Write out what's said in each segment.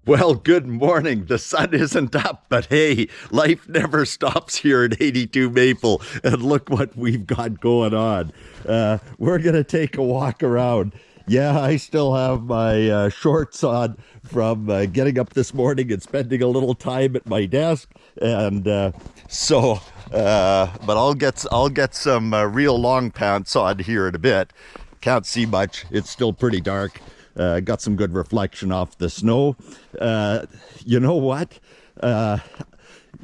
Well, good morning. The sun isn't up, but hey, life never stops here at 82 Maple. And look what we've got going on. We're going to take a walk around. Yeah, I still have my shorts on from getting up this morning and spending a little time at my desk. And but I'll get some real long pants on here in a bit. Can't see much. It's still pretty dark. Got some good reflection off the snow. You know what?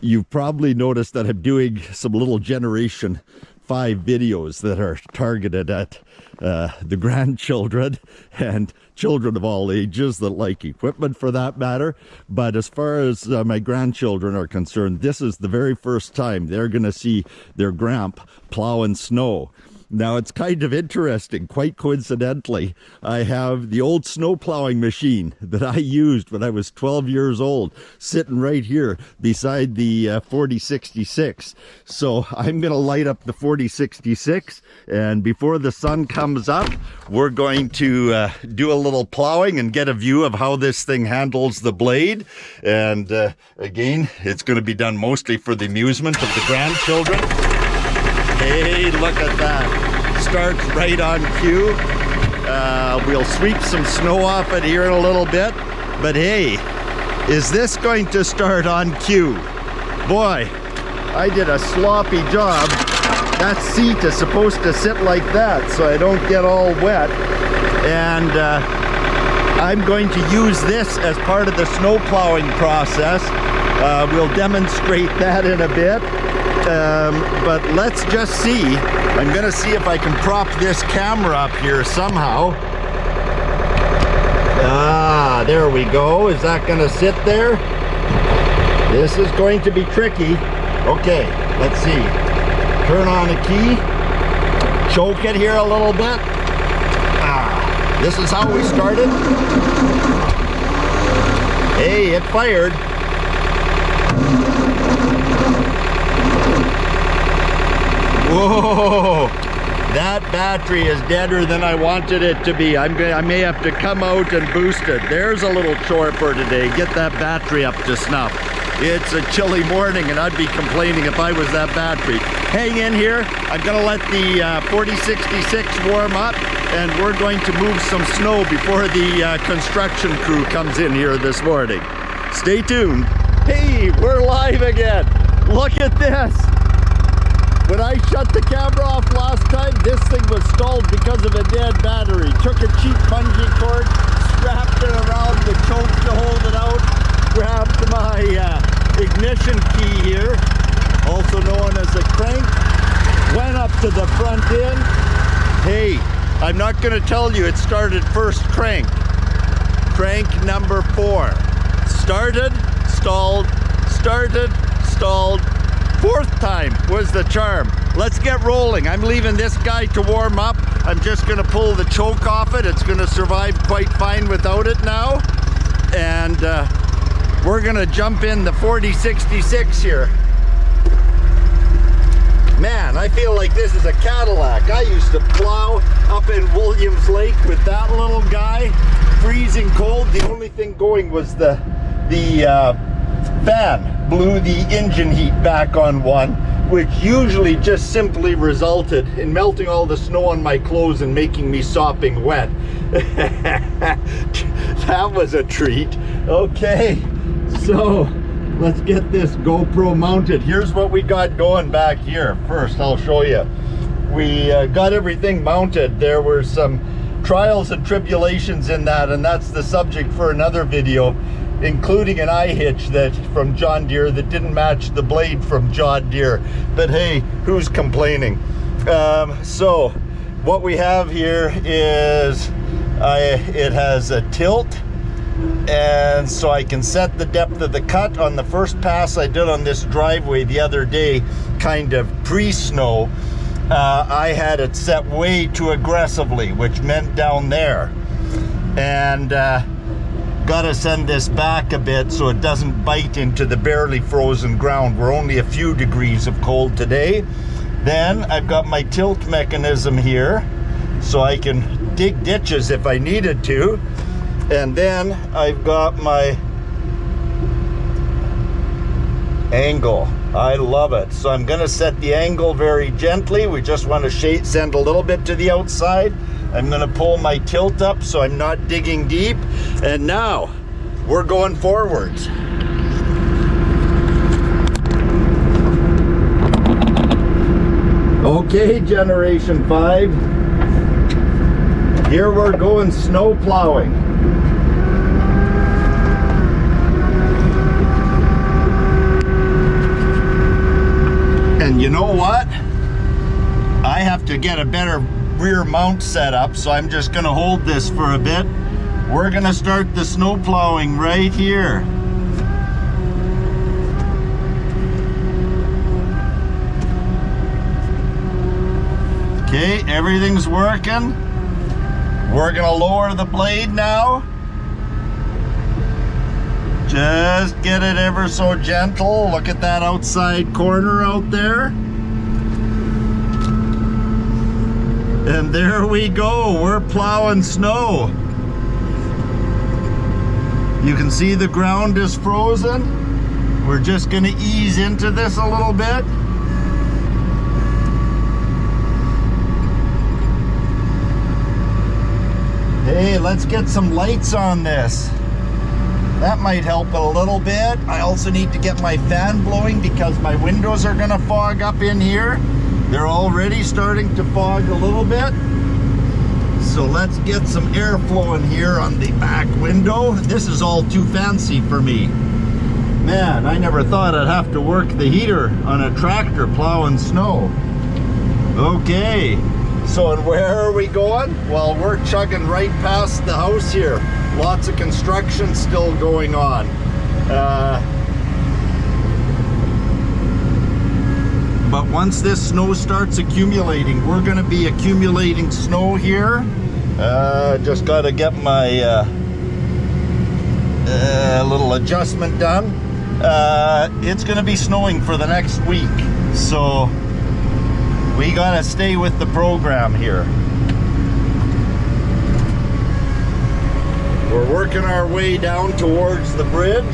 You've probably noticed that I'm doing some little Generation 5 videos that are targeted at the grandchildren and children of all ages that like equipment for that matter. But as far as my grandchildren are concerned, this is the very first time they're going to see their grandpa plowing snow. Now, it's kind of interesting. Quite coincidentally, I have the old snow plowing machine that I used when I was 12 years old sitting right here beside the 4066. So I'm going to light up the 4066, and before the sun comes up, we're going to do a little plowing and get a view of how this thing handles the blade. And again, it's going to be done mostly for the amusement of the grandchildren. Hey, look at that. Starts right on cue. We'll sweep some snow off it here in a little bit. But hey, is this going to start on cue? Boy, I did a sloppy job. That seat is supposed to sit like that so I don't get all wet. And I'm going to use this as part of the snow plowing process. We'll demonstrate that in a bit. But let's just see. I'm going to see if I can prop this camera up here somehow. Ah, there we go. Is that going to sit there? This is going to be tricky. Okay, let's see. Turn on a key. Choke it here a little bit. Ah, this is how we started. Hey, it fired. Whoa, that battery is deader than I wanted it to be. I may have to come out and boost it. There's a little chore for today. Get that battery up to snuff. It's a chilly morning and I'd be complaining if I was that battery. Hang in here. I'm going to let the 4066 warm up, and we're going to move some snow before the construction crew comes in here this morning. Stay tuned. Hey, we're live again. Look at this. When I shut the camera off last time, this thing was stalled because of a dead battery. Took a cheap bungee cord, strapped it around the choke to hold it out, grabbed my ignition key here, also known as a crank, went up to the front end. Hey, I'm not going to tell you it started first crank. Crank number 4. Started, stalled, started, stalled. 4th time was the charm. Let's get rolling. I'm leaving this guy to warm up. I'm just going to pull the choke off it. It's going to survive quite fine without it now. And we're going to jump in the 4066 here. Man, I feel like this is a Cadillac. I used to plow up in Williams Lake with that little guy. Freezing cold. The only thing going was the fan blew the engine heat back on one, which usually just simply resulted in melting all the snow on my clothes and making me sopping wet. That was a treat. Okay, so let's get this GoPro mounted. Here's what we got going back here. First, I'll show you. We got everything mounted. There were some trials and tribulations in that, and that's the subject for another video, including an eye-hitch from John Deere that didn't match the blade from John Deere. But hey, who's complaining? So what we have here is it has a tilt, and so I can set the depth of the cut. On the first pass I did on this driveway the other day, kind of pre-snow, I had it set way too aggressively, which meant down there. And gotta send this back a bit so it doesn't bite into the barely frozen ground. We're only a few degrees of cold today. Then I've got my tilt mechanism here so I can dig ditches if I needed to. And then I've got my Angle. I love it. So I'm going to set the angle very gently. We just want to send a little bit to the outside. I'm going to pull my tilt up so I'm not digging deep. And now we're going forwards. Okay, Generation 5. Here we're going snow plowing. And you know what? I have to get a better rear mount set up, so I'm just going to hold this for a bit. We're going to start the snow plowing right here. Okay, everything's working. We're going to lower the blade now. Just get it ever so gentle. Look at that outside corner out there. And there we go. We're plowing snow. You can see the ground is frozen. We're just going to ease into this a little bit. Hey, let's get some lights on this. That might help a little bit. I also need to get my fan blowing because my windows are gonna fog up in here. They're already starting to fog a little bit. So let's get some airflow in here on the back window. This is all too fancy for me. Man, I never thought I'd have to work the heater on a tractor plowing snow. Okay, so and where are we going? Well, we're chugging right past the house here. Lots of construction still going on. But once this snow starts accumulating, we're going to be accumulating snow here. Just got to get my little adjustment done. It's going to be snowing for the next week, so we got to stay with the program here. We're working our way down towards the bridge.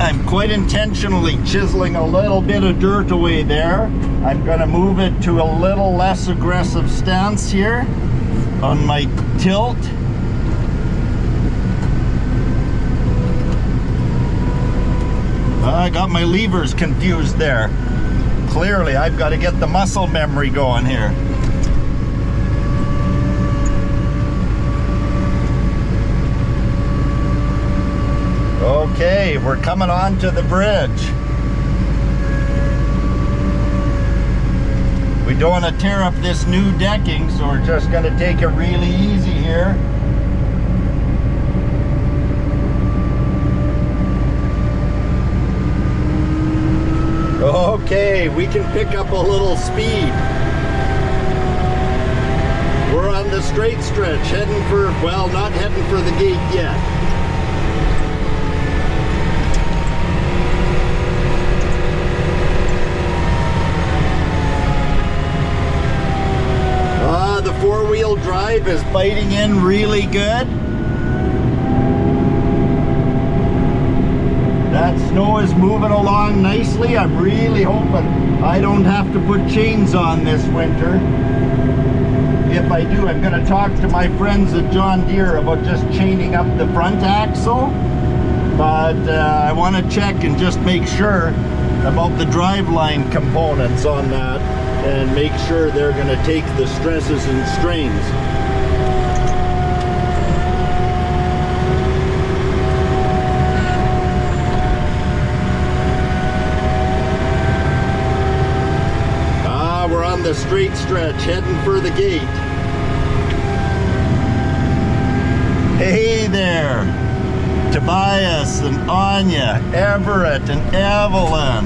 I'm quite intentionally chiseling a little bit of dirt away there. I'm going to move it to a little less aggressive stance here on my tilt. I got my levers confused there. Clearly, I've got to get the muscle memory going here. Okay, we're coming on to the bridge. We don't want to tear up this new decking, so we're just going to take it really easy here. Okay, we can pick up a little speed. We're on the straight stretch, heading for, well, not heading for the gate yet. The four-wheel drive is biting in really good. That snow is moving along nicely. I'm really hoping I don't have to put chains on this winter. If I do, I'm going to talk to my friends at John Deere about just chaining up the front axle. But I want to check and just make sure about the driveline components on that and make sure they're going to take the stresses and strains. We're on the straight stretch, heading for the gate. Hey there, Tobias and Anya, Everett and Evelyn,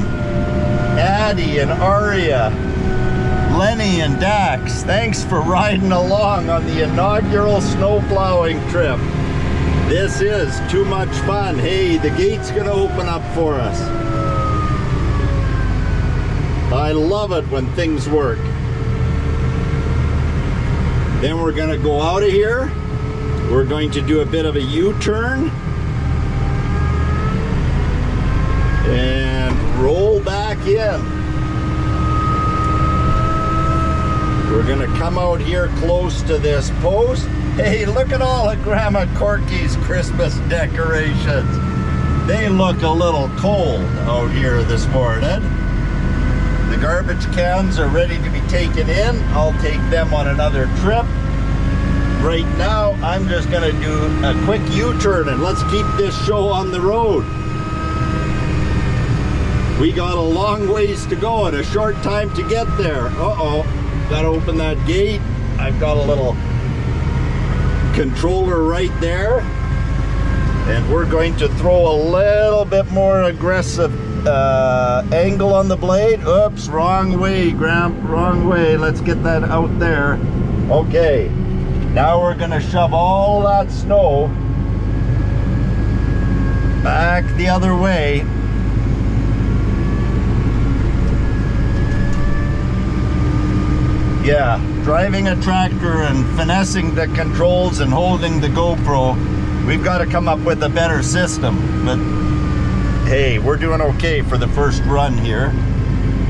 Addie and Aria, Lenny and Dax. Thanks for riding along on the inaugural snow plowing trip. This is too much fun. Hey, the gate's gonna open up for us. I love it when things work. Then we're going to go out of here. We're going to do a bit of a U-turn and roll back in. We're going to come out here close to this post. Hey, look at all of Grandma Corky's Christmas decorations. They look a little cold out here this morning. The garbage cans are ready to be taken in. I'll take them on another trip. Right now, I'm just gonna do a quick U-turn and let's keep this show on the road. We got a long ways to go and a short time to get there. Uh-oh, gotta open that gate. I've got a little controller right there. And we're going to throw a little bit more aggressive angle on the blade. Oops, wrong way, Gramp, wrong way. Let's get that out there. Okay, now we're gonna shove all that snow back the other way. Yeah, driving a tractor and finessing the controls and holding the GoPro, we've got to come up with a better system. But hey, we're doing okay for the first run here.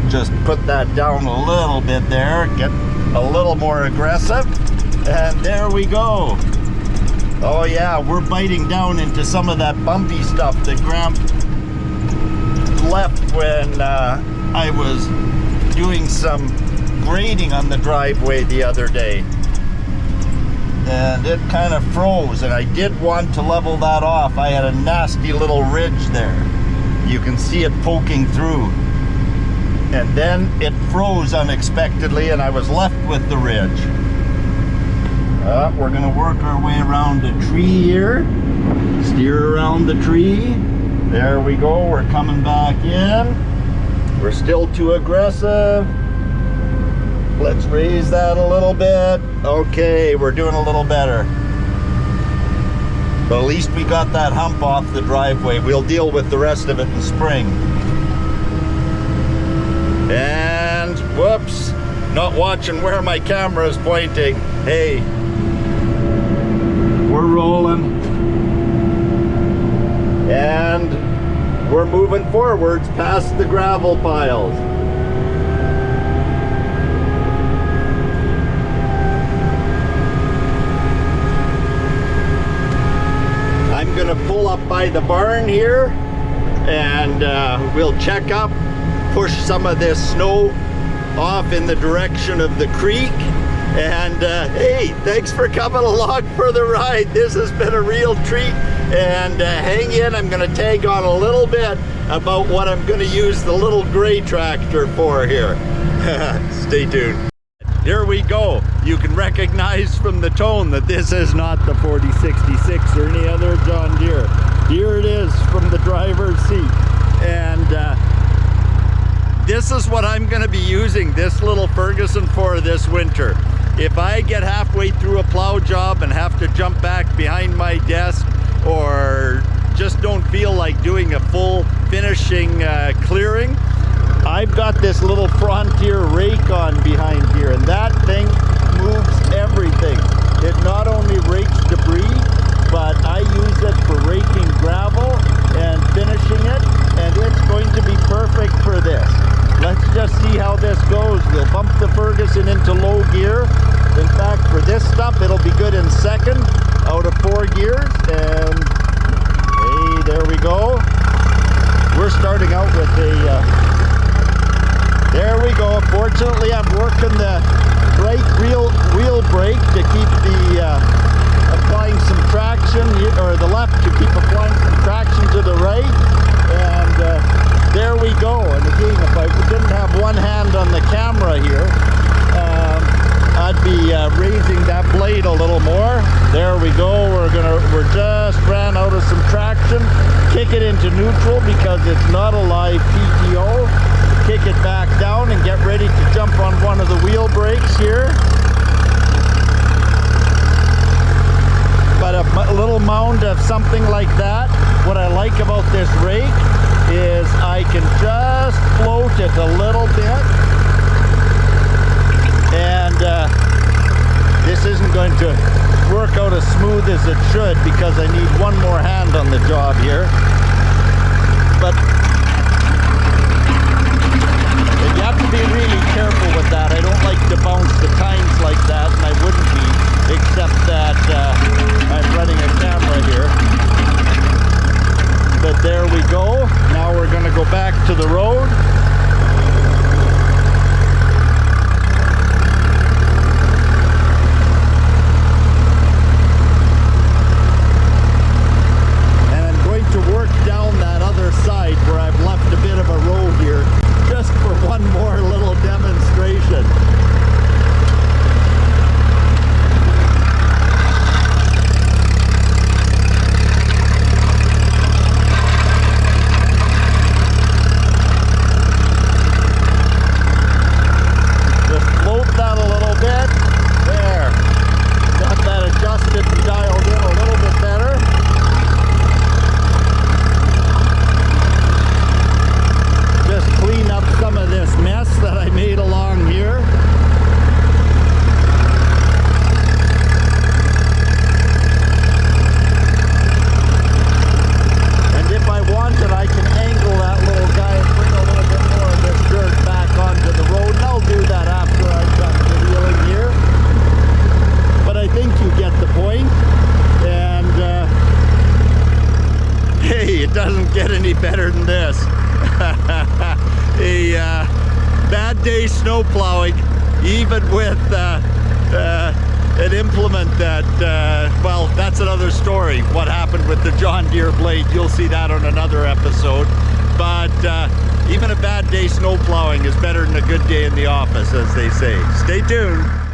Just put that down a little bit there, get a little more aggressive, and there we go. Oh yeah, we're biting down into some of that bumpy stuff that Gramp left when I was doing some grading on the driveway the other day. And it kind of froze, and I did want to level that off. I had a nasty little ridge there. You can see it poking through. And then it froze unexpectedly, and I was left with the ridge. We're gonna work our way around the tree here. Steer around the tree. There we go, we're coming back in. We're still too aggressive. Let's raise that a little bit. Okay, we're doing a little better. But at least we got that hump off the driveway. We'll deal with the rest of it in spring. And whoops, not watching where my camera is pointing. Hey, we're rolling. And we're moving forwards past the gravel piles. I'm gonna pull up by the barn here and we'll check up, push some of this snow off in the direction of the creek. And hey, thanks for coming along for the ride. This has been a real treat. And hang in, I'm gonna tag on a little bit about what I'm gonna use the little gray tractor for here. Stay tuned. Here we go. You can recognize from the tone that this is not the 4066 or any other John Deere. Here it is from the driver's seat. And this is what I'm gonna be using this little Ferguson for this winter. If I get halfway through a plow job and have to jump back behind my desk, or just don't feel like doing a full finishing clearing, I've got this little Frontier rake on behind here, and that thing moves everything. It not only rakes debris, but I use it for raking gravel and finishing it, and it's going to be perfect for this. Let's just see how this goes. We'll bump the Ferguson into low gear. In fact, for this stuff, it'll be good in second out of 4 gears. And hey, there we go. We're starting out with a, there we go. Fortunately, I'm working the right wheel brake to keep the, applying some traction, or the left to keep applying some traction to the right. And there we go. And again, if I didn't have one hand on the camera here, I'd be raising that blade a little more. There we go. We're just ran out of some traction. Kick it into neutral because it's not a live PTO. Kick it back down and get ready to jump on one of the wheel brakes here. But a little mound of something like that. What I like about this rake is I can just float it a little bit, and this isn't going to work out as smooth as it should because I need one more hand on the job here. But you have to be really careful with that. I don't like to bounce the tines like that, and I wouldn't be, except that I'm running a camera here. But there we go. Now we're going to go back to the road. And I'm going to work down that other side where I've left a bit of a row here, just for one more little demonstration. Doesn't get any better than this. A bad day snow plowing, even with an implement that, well, that's another story. What happened with the John Deere blade, you'll see that on another episode. But even a bad day snow plowing is better than a good day in the office, as they say. Stay tuned.